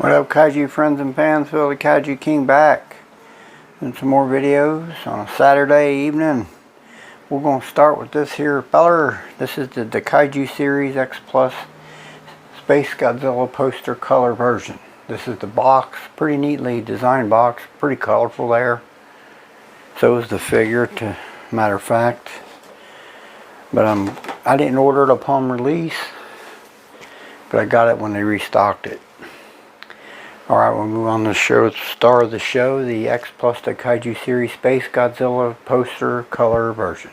What up, kaiju friends and fans? Phil the Kaiju King back and some more videos on a Saturday evening. We're going to start with this here feller. This is the Daikaiju Series XPlus SpaceGodzilla poster color version. This is the box, pretty neatly designed box, pretty colorful there. So is the figure, to matter of fact. But I didn't order it upon release, but I got it when they restocked it. Alright, we'll move on to the star of the show, the XPlus Daikaiju Series SpaceGodzilla poster color version.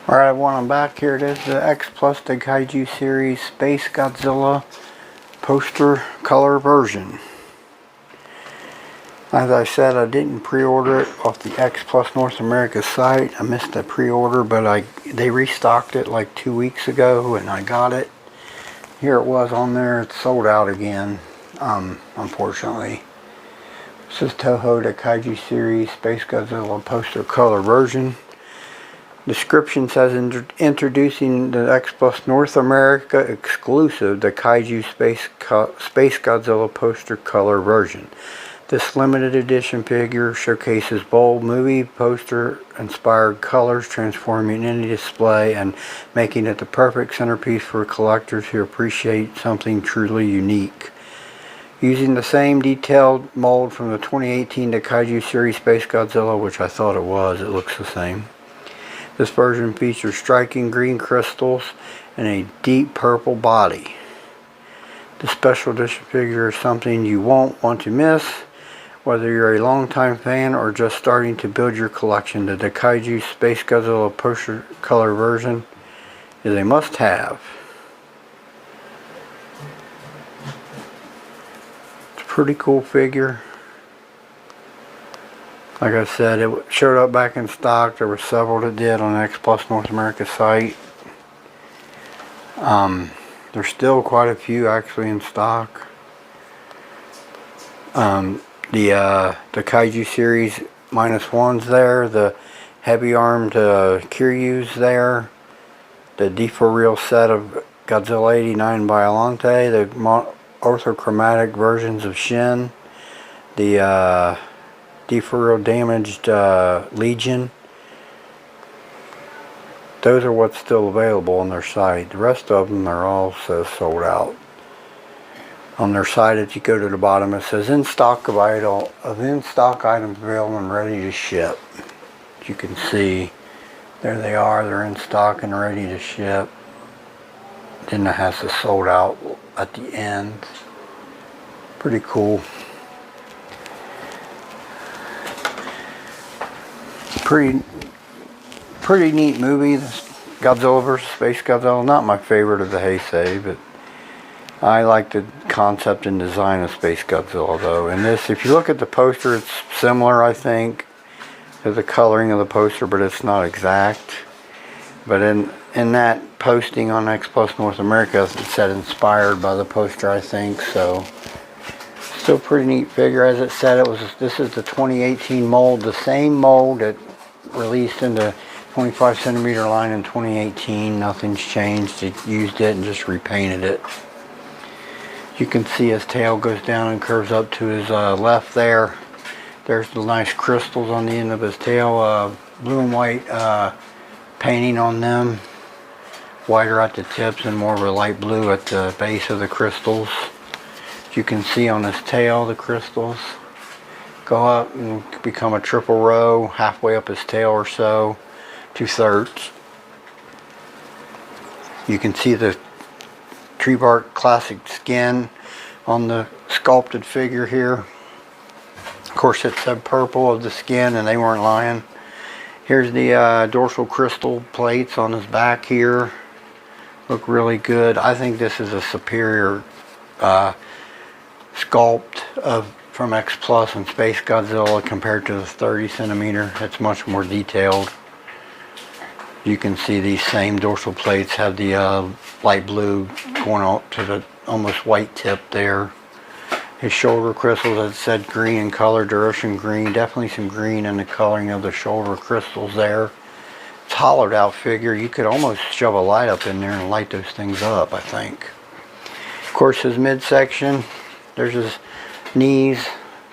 Alright, everyone, back. Here it is, the XPlus Daikaiju Series SpaceGodzilla poster color version. As I said, I didn't pre-order it off the XPlus North America site. I missed the pre-order, but they restocked it like 2 weeks ago and I got it. Here it was on there. It's sold out again, unfortunately. This is Toho Daikaiju Series SpaceGodzilla poster color version. Description says, introducing the XPlus North America exclusive Daikaiju SpaceGodzilla poster color version. This limited edition figure showcases bold movie poster inspired colors, transforming any display and making it the perfect centerpiece for collectors who appreciate something truly unique. Using the same detailed mold from the 2018 Daikaiju Series SpaceGodzilla, which I thought it was, it looks the same. This version features striking green crystals and a deep purple body. The special edition figure is something you won't want to miss. Whether you're a longtime fan or just starting to build your collection, the Daikaiju SpaceGodzilla poster color version is a must-have. It's a pretty cool figure. Like I said, it showed up back in stock. There were several that did on the XPlus North America site. There's still quite a few actually in stock. The Kaiju Series -1's there, the heavy armed Kiryu's there, the D4 set of Godzilla 89 Biollante, the orthochromatic versions of Shin, the D4 damaged Legion. Those are what's still available on their site. The rest of them are also sold out. On their site, if you go to the bottom, it says in stock items available and ready to ship. As you can see, there they are. They're in stock and ready to ship. Then it has the sold out at the end. Pretty cool. Pretty neat movie. This Godzilla vs. SpaceGodzilla. Not my favorite of the Heisei, but I like the concept and design of SpaceGodzilla though. And this, if you look at the poster, it's similar, I think, to the coloring of the poster, but it's not exact. But in that posting on XPlus North America, it said inspired by the poster, I think. So still pretty neat figure. As it said, this is the 2018 mold, the same mold that released in the 25 centimeter line in 2018. Nothing's changed. It used it and just repainted it. You can see his tail goes down and curves up to his left there. There's the nice crystals on the end of his tail, blue and white painting on them. Whiter at the tips and more of a light blue at the base of the crystals. You can see on his tail the crystals go up and become a triple row halfway up his tail or so, 2/3. You can see the tree bark classic skin on the sculpted figure here. Of course, it said purple of the skin and they weren't lying. Here's the dorsal crystal plates on his back here. Look really good. I think this is a superior sculpt from XPlus and SpaceGodzilla compared to the 30 centimeter. It's much more detailed. You can see these same dorsal plates have the light blue going out to the almost white tip there. His shoulder crystals, as it said, green in color, Duration green. Definitely some green in the coloring of the shoulder crystals there. It's a hollowed out figure. You could almost shove a light up in there and light those things up, I think. course, his midsection. There's his knees,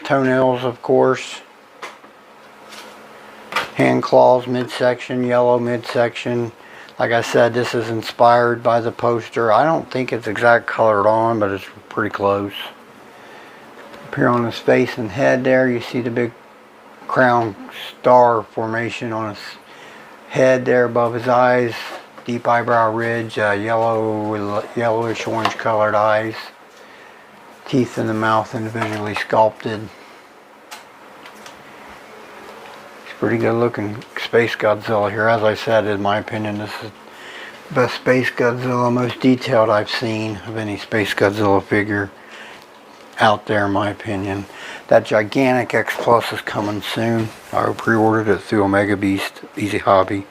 toenails, of course. Hand claws, midsection, yellow midsection. Like I said, this is inspired by the poster. I don't think it's exact colored on, but it's pretty close. Up here on his face and head there, you see the big crown star formation on his head there above his eyes. Deep eyebrow ridge, yellowish orange colored eyes. Teeth in the mouth individually sculpted. Pretty good looking Space Godzilla here. As I said, in my opinion, this is the best Space Godzilla, most detailed I've seen of any Space Godzilla figure out there, in my opinion. That gigantic X Plus is coming soon. I pre-ordered it through Omega Beast, Easy Hobby.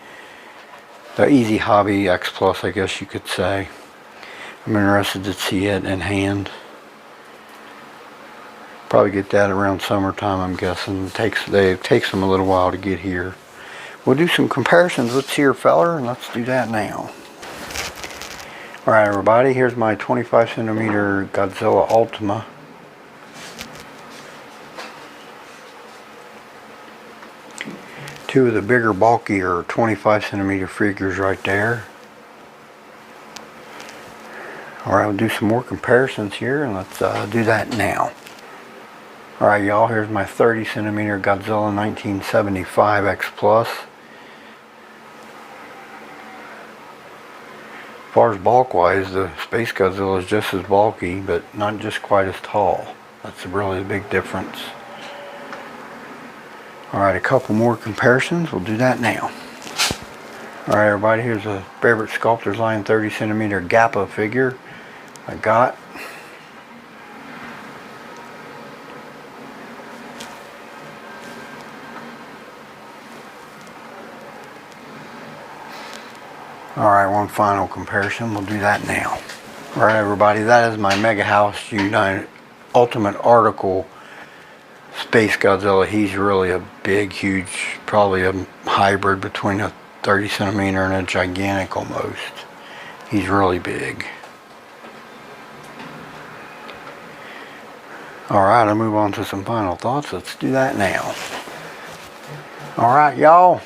The Easy Hobby X Plus, I guess you could say. I'm interested to see it in hand. Probably get that around summertime, I'm guessing. It takes them a little while to get here. We'll do some comparisons. Let's see your feller, and let's do that now. Alright everybody, here's my 25 centimeter Godzilla Ultima. Two of the bigger, bulkier 25 centimeter figures right there. Alright, we'll do some more comparisons here, and let's do that now. Alright y'all, here's my 30 centimeter Godzilla 1975 X Plus. As far as bulk wise, the Space Godzilla is just as bulky, but not just quite as tall. That's really a big difference. Alright, a couple more comparisons. We'll do that now. Alright everybody, here's a favorite Sculptor's Line 30 centimeter Gappa figure I got. Alright, one final comparison. We'll do that now. Alright everybody, that is my Mega House United Ultimate Article Space Godzilla. He's really a big, huge, probably a hybrid between a 30 centimeter and a gigantic almost. He's really big. Alright, I'll move on to some final thoughts. Let's do that now. Alright y'all.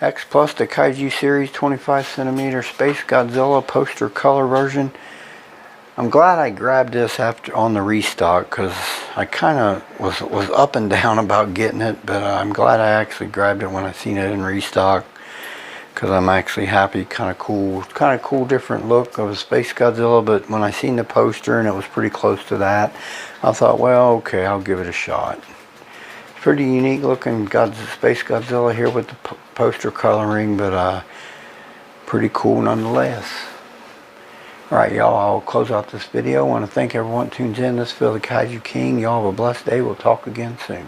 X Plus Daikaiju Series 25 centimeter Space Godzilla poster color version. I'm glad I grabbed this after on the restock, because I kind of was up and down about getting it, but I'm glad I actually grabbed it when I seen it in restock, because I'm actually happy. Kind of cool different look of a Space Godzilla, but when I seen the poster and it was pretty close to that, I thought, well, okay, I'll give it a shot. Pretty unique looking Space Godzilla here with the poster coloring, but pretty cool nonetheless. Alright y'all, I'll close out this video. I want to thank everyone who tunes in. This is Phil the Kaiju King. Y'all have a blessed day. We'll talk again soon.